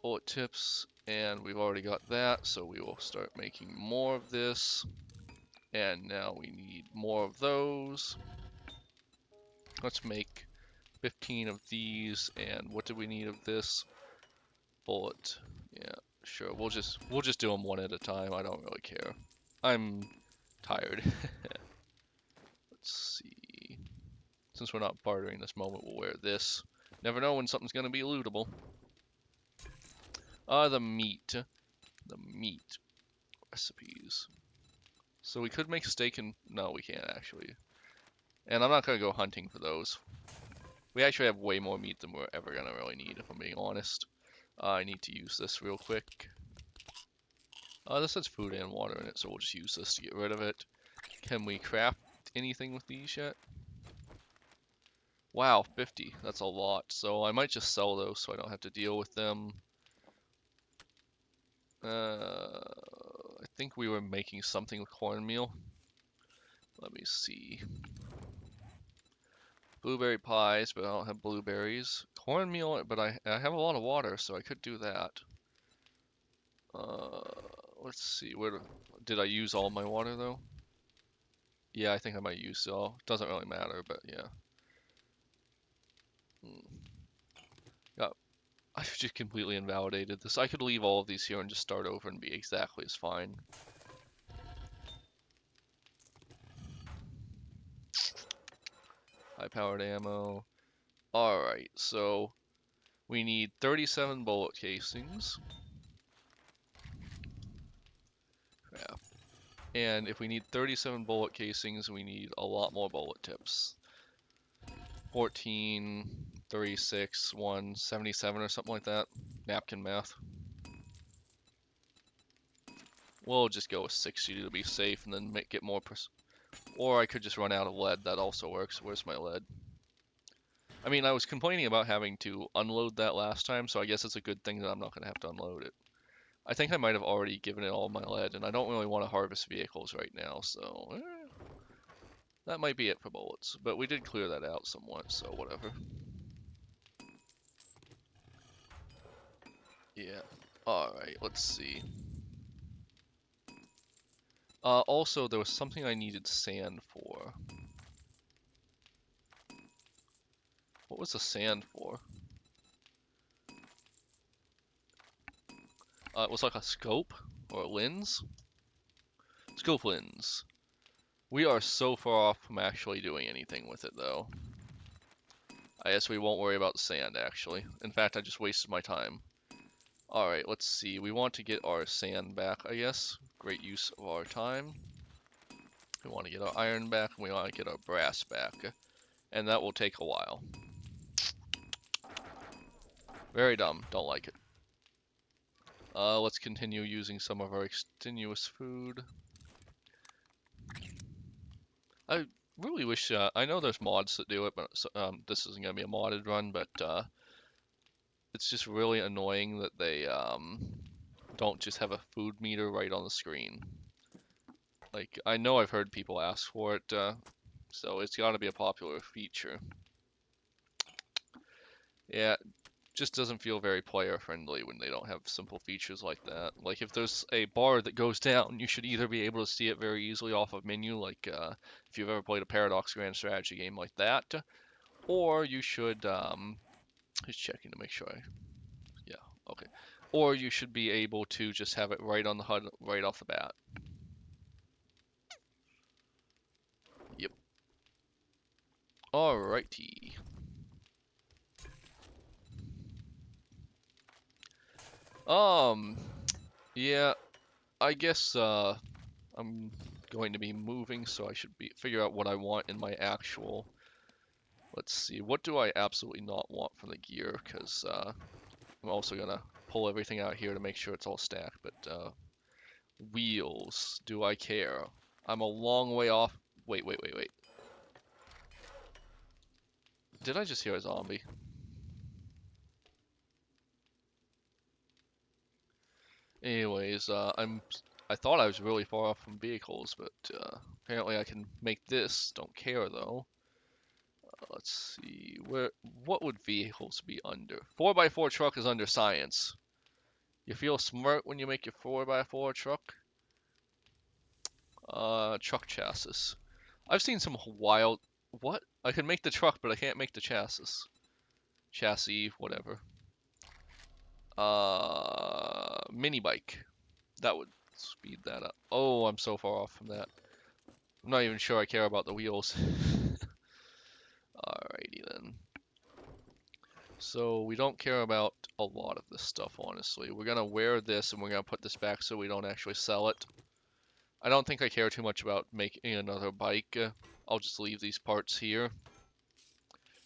bullet tips, and we've already got that, so we will start making more of this. And now we need more of those. Let's make 15 of these, and what do we need of this? Bullet. Yeah, sure. We'll just do them one at a time. I don't really care. I'm tired. Let's see. Since we're not bartering this moment, we'll wear this. Never know when something's gonna be lootable. The meat. The meat recipes. So we could make steak and... No, we can't actually. And I'm not gonna go hunting for those. We actually have way more meat than we're ever gonna really need, if I'm being honest. I need to use this real quick. This has food and water in it, so we'll just use this to get rid of it. Can we craft anything with these yet? Wow, 50. That's a lot. So I might just sell those so I don't have to deal with them. I think we were making something with cornmeal. Let me see. Blueberry pies, but I don't have blueberries. Cornmeal, but I have a lot of water, so I could do that. Let's see. Where did I use all my water though? Yeah, I think I might use it all. Doesn't really matter, but yeah. Hmm. Yeah, I've just completely invalidated this. I could leave all of these here and just start over and be exactly as fine. High-powered ammo. Alright, so we need 37 bullet casings. Crap. And if we need 37 bullet casings, we need a lot more bullet tips. 14, 36, 177 or something like that. Napkin math. We'll just go with 60 to be safe and then get more or I could just run out of lead. That also works. Where's my lead? I mean, I was complaining about having to unload that last time, so I guess it's a good thing that I'm not going to have to unload it. I think I might have already given it all my lead, and I don't really want to harvest vehicles right now, so that might be it for bullets. But we did clear that out somewhat, so whatever. Yeah. Alright, let's see. Also, there was something I needed sand for. What was the sand for? It was like a scope or a lens? Scope lens. We are so far off from actually doing anything with it, though. I guess we won't worry about the sand, actually. In fact, I just wasted my time. Alright, let's see. We want to get our sand back, I guess. Great use of our time. We want to get our iron back, and we want to get our brass back. And that will take a while. Very dumb. Don't like it. Let's continue using some of our extenuous food. I really wish, I know there's mods that do it, but this isn't going to be a modded run, but it's just really annoying that they don't just have a food meter right on the screen. Like, I know I've heard people ask for it, so it's got to be a popular feature. Yeah, it just doesn't feel very player friendly when they don't have simple features like that. Like, if there's a bar that goes down, you should either be able to see it very easily off of menu, like if you've ever played a Paradox Grand Strategy game like that, or you should, just checking to make sure yeah, okay. Or you should be able to just have it right on the HUD right off the bat. Yep. Alrighty. Um, yeah, I guess I'm going to be moving, so I should figure out what I want in my actual. Let's see, what do I absolutely not want from the gear? Because I'm also gonna pull everything out here to make sure it's all stacked. But wheels, do I care? I'm a long way off. Wait. Did I just hear a zombie? Anyways, I thought I was really far off from vehicles, but apparently I can make this. Don't care though. Let's see, what would vehicles be under? 4x4 truck is under science. You feel smart when you make your 4x4 truck? Truck chassis. I've seen some wild. What? I can make the truck, but I can't make the chassis. Chassis, whatever. Mini bike. That would speed that up. Oh, I'm so far off from that. I'm not even sure I care about the wheels. Alrighty then. So we don't care about a lot of this stuff, honestly. We're gonna wear this and we're gonna put this back so we don't actually sell it. I don't think I care too much about making another bike. I'll just leave these parts here.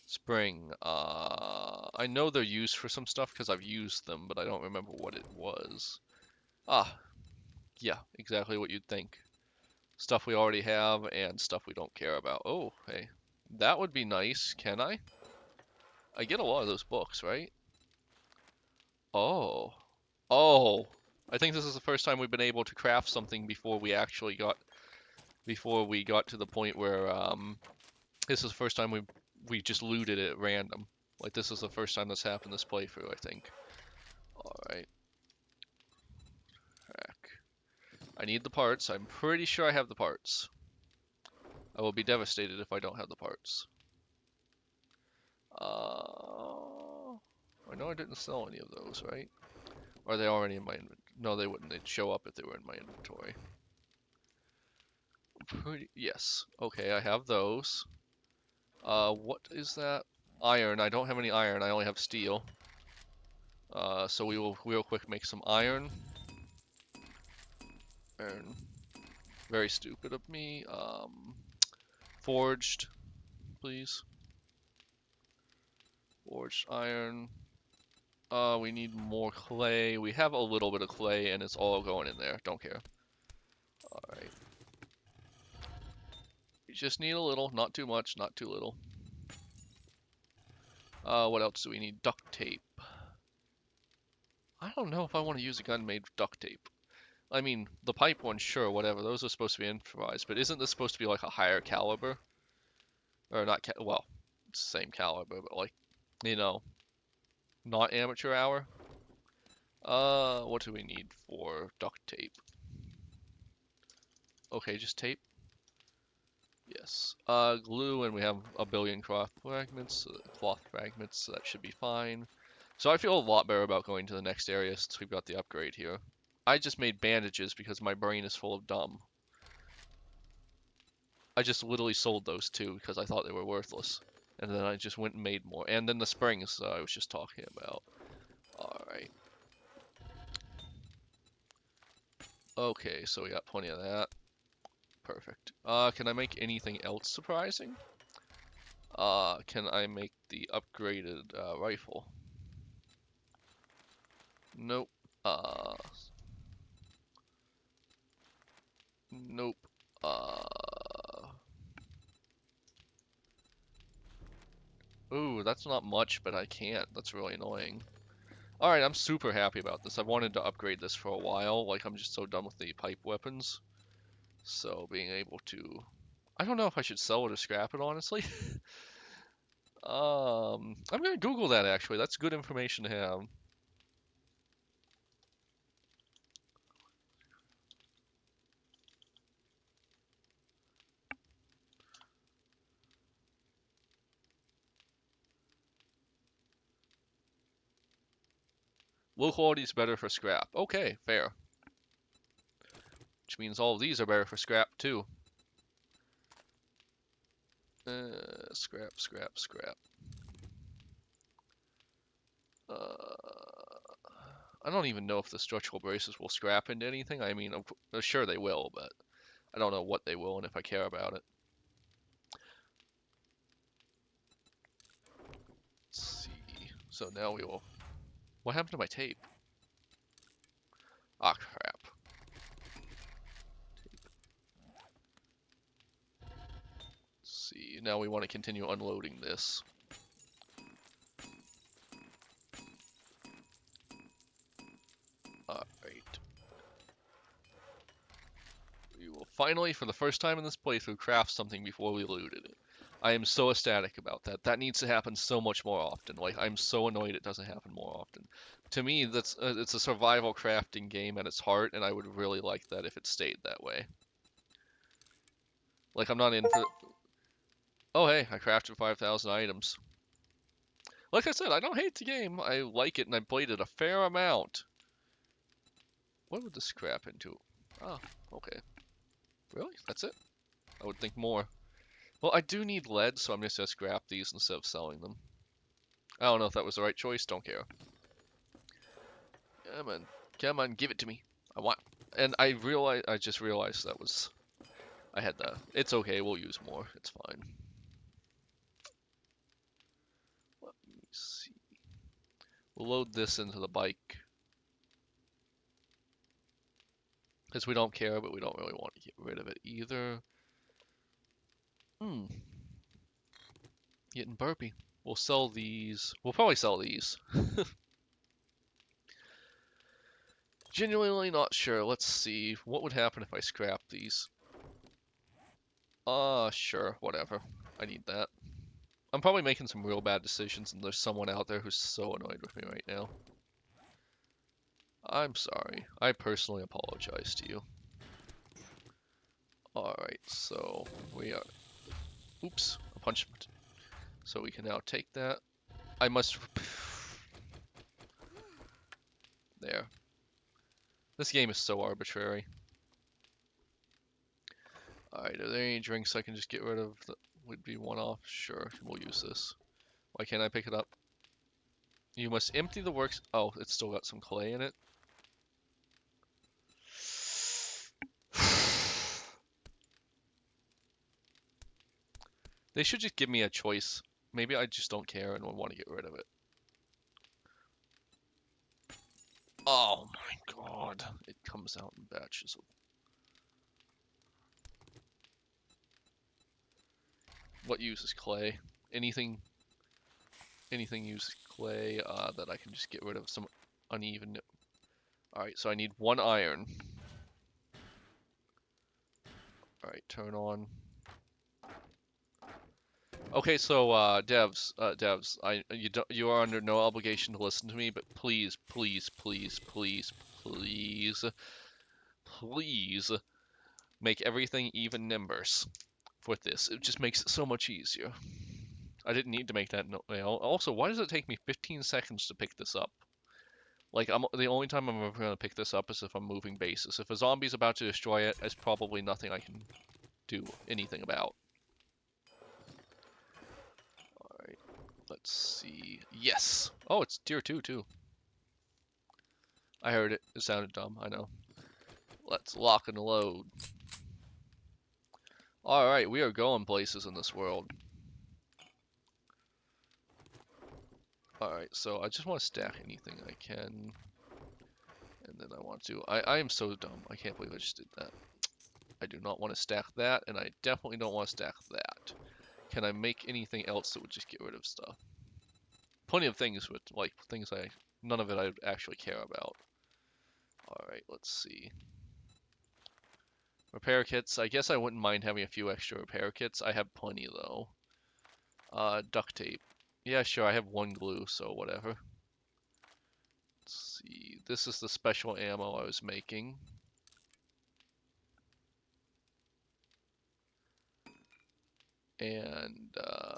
Spring. I know they're used for some stuff because I've used them, but I don't remember what it was. Ah, yeah, exactly what you'd think. Stuff we already have and stuff we don't care about. Oh, hey. That would be nice. Can I? I get a lot of those books, right? Oh. Oh. I think this is the first time we've been able to craft something before we actually got to the point where this is the first time we just looted it at random. Like this is the first time that's happened this playthrough, I think. Alright. Heck. I need the parts. I'm pretty sure I have the parts. I will be devastated if I don't have the parts. I know I didn't sell any of those, right? Or are they already in my inventory? No, they wouldn't. They'd show up if they were in my inventory. Yes. Okay, I have those. What is that? Iron. I don't have any iron. I only have steel. So we will real quick make some iron. Iron. Very stupid of me. Forged, please. Forged iron. We need more clay. We have a little bit of clay, and it's all going in there. Don't care. Alright. We just need a little. Not too much, not too little. What else do we need? Duct tape. I don't know if I want to use a gun made of duct tape. I mean, the pipe one, sure, whatever. Those are supposed to be improvised, but isn't this supposed to be like a higher caliber? Or not, well, it's the same caliber, but like, you know, not amateur hour. What do we need for duct tape? Okay, just tape. Yes. Glue, and we have a billion cloth fragments, so that should be fine. So I feel a lot better about going to the next area since we've got the upgrade here. I just made bandages because my brain is full of dumb. I just literally sold those two because I thought they were worthless. And then I just went and made more. And then the springs I was just talking about. Alright. Okay, so we got plenty of that. Perfect. Can I make anything else surprising? Can I make the upgraded rifle? Nope. Nope. Ooh, that's not much, but I can't. That's really annoying. Alright, I'm super happy about this. I've wanted to upgrade this for a while. Like, I'm just so done with the pipe weapons. So, being able to... I don't know if I should sell it or scrap it, honestly. I'm gonna Google that, actually. That's good information to have. Low quality is better for scrap. Okay, fair. Which means all of these are better for scrap, too. Scrap, scrap, scrap. I don't even know if the structural braces will scrap into anything. I mean, sure they will, but I don't know what they will and if I care about it. Let's see. So now we will... What happened to my tape? Ah, crap. Let's see. Now we want to continue unloading this. Alright. We will finally, for the first time in this playthrough, craft something before we looted it. I am so ecstatic about that. That needs to happen so much more often. Like, I'm so annoyed it doesn't happen more often. To me, that's it's a survival crafting game at its heart, and I would really like that if it stayed that way. Like, I'm not in for... Oh, hey, I crafted 5,000 items. Like I said, I don't hate the game. I like it, and I played it a fair amount. What would this scrap into? Ah, okay. Really? That's it? I would think more. Well, I do need lead, so I'm just gonna scrap these instead of selling them. I don't know if that was the right choice. Don't care. Come on, give it to me. I want. And I just realized that was. I had that. It's okay. We'll use more. It's fine. Let me see. We'll load this into the bike. Because we don't care, but we don't really want to get rid of it either. Getting burpy. We'll sell these. We'll probably sell these. Genuinely not sure. Let's see. What would happen if I scrap these? Sure. Whatever. I need that. I'm probably making some real bad decisions, and there's someone out there who's so annoyed with me right now. I'm sorry. I personally apologize to you. Alright, so we are... Oops, a punch. So we can now take that. I must... There. This game is so arbitrary. Alright, are there any drinks I can just get rid of that would be one off? Sure, we'll use this. Why can't I pick it up? You must empty the works. Oh, it's still got some clay in it. They should just give me a choice. Maybe I just don't care and want to get rid of it. Oh my god. It comes out in batches. What uses clay? Anything uses clay that I can just get rid of some uneven. Alright, so I need 1 iron. Alright, turn on. Okay, so devs, you are under no obligation to listen to me, but please, please, please, please, please, please make everything even numbers with this. It just makes it so much easier. I didn't need to make that note. Also, why does it take me 15 seconds to pick this up? Like, the only time I'm ever going to pick this up is if I'm moving bases. If a zombie's about to destroy it, there's probably nothing I can do anything about. Alright, let's see. Yes! Oh, it's tier 2 too. I heard it. It sounded dumb, I know. Let's lock and load. Alright, we are going places in this world. Alright, so I just want to stack anything I can. And then I want to... I am so dumb. I can't believe I just did that. I do not want to stack that, and I definitely don't want to stack that. Can I make anything else that would just get rid of stuff? Plenty of things with, like, things none of it I actually care about. Alright, let's see. Repair kits. I guess I wouldn't mind having a few extra repair kits. I have plenty, though. Duct tape. Yeah, sure, I have 1 glue, so whatever. Let's see. This is the special ammo I was making. And,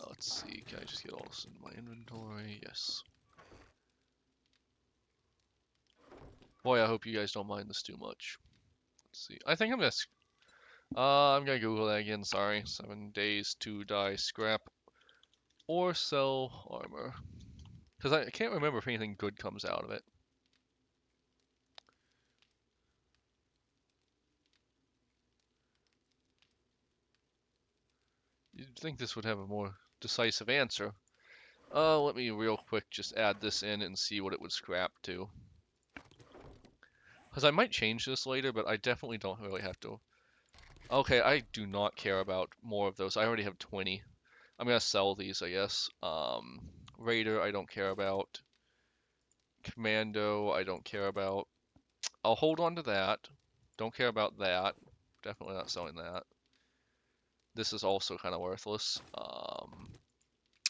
let's see. Can I just get all this in my inventory? Yes. Boy, I hope you guys don't mind this too much. Let's see. I think I'm gonna Google that again, sorry. 7 days to die scrap or sell armor. Because I can't remember if anything good comes out of it. You'd think this would have a more decisive answer. Let me real quick just add this in and see what it would scrap to. Because I might change this later, but I definitely don't really have to. Okay, I do not care about more of those. I already have 20. I'm gonna sell these, I guess. Raider, I don't care about. Commando, I don't care about. I'll hold on to that. Don't care about that. Definitely not selling that. This is also kind of worthless.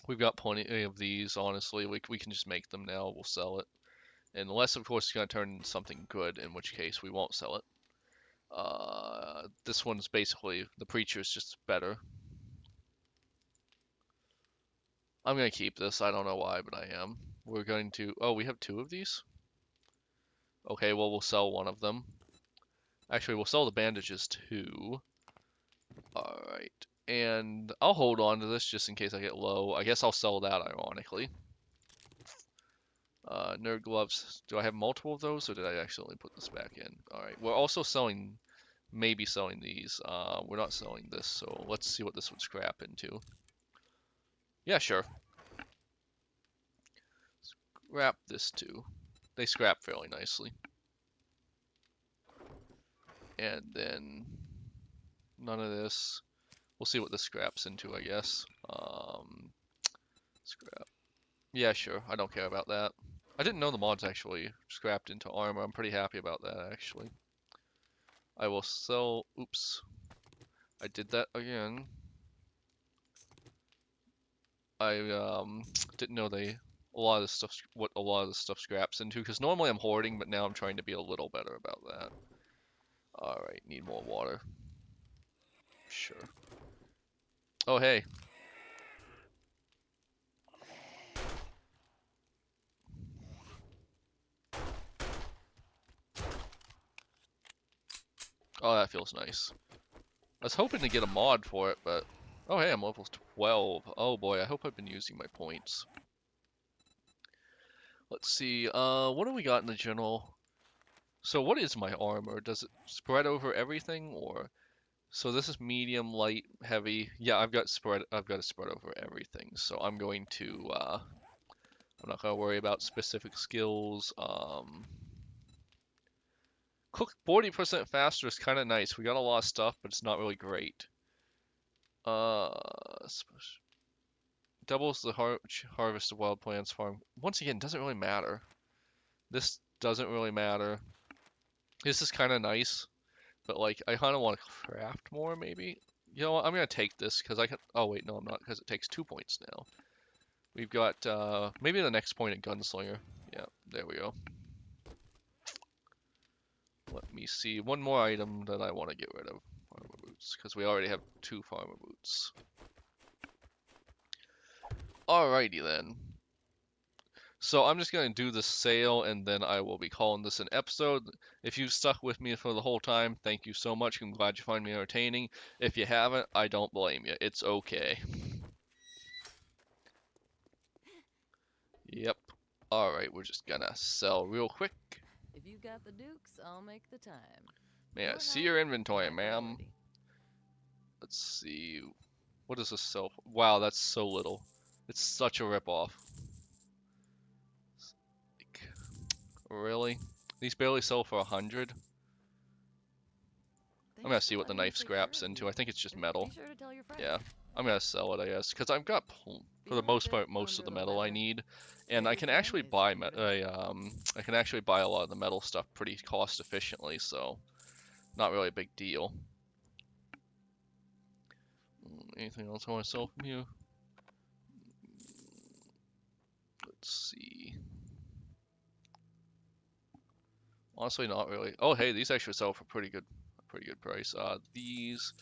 We've got plenty of these, honestly. We can just make them now. We'll sell it. Unless, of course, it's going to turn into something good, in which case we won't sell it. This one's basically, the Preacher's just better. I'm going to keep this. I don't know why, but I am. We're going to... Oh, we have 2 of these? Okay, well, we'll sell one of them. Actually, we'll sell the bandages too. Alright. And I'll hold on to this just in case I get low. I guess I'll sell that, ironically. Nerd gloves. Do I have multiple of those, or did I accidentally put this back in? Alright. We're also selling... Maybe selling these. We're not selling this, so let's see what this would scrap into. Yeah, sure. Scrap this too. They scrap fairly nicely. And then none of this. We'll see what this scraps into, I guess. Scrap. Yeah, sure. I don't care about that. I didn't know the mods actually scrapped into armor. I'm pretty happy about that, actually. I will sell... Oops. I did that again. I didn't know a lot of this stuff, what a lot of this stuff scraps into, because normally I'm hoarding, but now I'm trying to be a little better about that. Alright, need more water. Sure. Oh, hey. Oh, that feels nice. I was hoping to get a mod for it, but... Oh, hey, I'm level 12. Oh, boy, I hope I've been using my points. Let's see, what do we got in the general? So what is my armor? Does it spread over everything, or... So this is medium, light, heavy. Yeah, I've got a spread over everything, so I'm going to, I'm not gonna worry about specific skills. Cook 40% faster is kind of nice. We got a lot of stuff, but it's not really great. Uh, doubles the harvest of wild plants farm. Once again, doesn't really matter. This doesn't really matter. This is kind of nice, but like I kind of want to craft more maybe. You know what? I'm gonna take this because I can. Oh wait, no, I'm not because it takes 2 points now. We've got maybe the next point at Gunslinger. Yeah, there we go. Let me see one more item that I want to get rid of. Farmer boots, because we already have 2 farmer boots. Alrighty then. So I'm just going to do the sale and then I will be calling this an episode. If you've stuck with me for the whole time, thank you so much. I'm glad you find me entertaining. If you haven't, I don't blame you. It's okay. Yep. Alright, we're just gonna sell real quick. If you got the dukes, I'll make the time. May I Your see health, your inventory, my ma'am? priority. Let's see. What does this sell for? Wow, that's so little. It's such a ripoff. Like, really? These barely sell for 100? I'm gonna Thanks see for what the letting me knife take care scraps of into. you. I think it's just And metal. be sure to tell your friends. Yeah, I'm gonna sell it, I guess, because I've got, for the Feel a most bit part, most of under the the metal I weather? need, and I Stay can strong actually is buy here to help. I can actually buy a lot of the metal stuff pretty cost efficiently, so not really a big deal. Anything else I want to sell from you? Let's see. Honestly, not really. Oh, hey, these actually sell for pretty good price. These.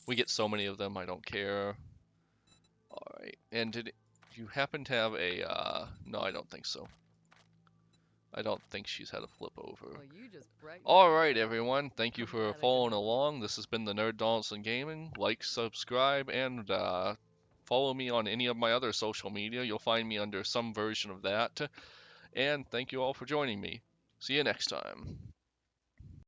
We get so many of them, I don't care. All right. And did you happen to have a? No, I don't think so. I don't think she's had a flip over. Well, you just brightened All my right, day. everyone. Thank you I'm for glad I could following help you. along. This has been the Nerd Donaldson Gaming. Like, subscribe, and follow me on any of my other social media. You'll find me under some version of that. And thank you all for joining me. See you next time.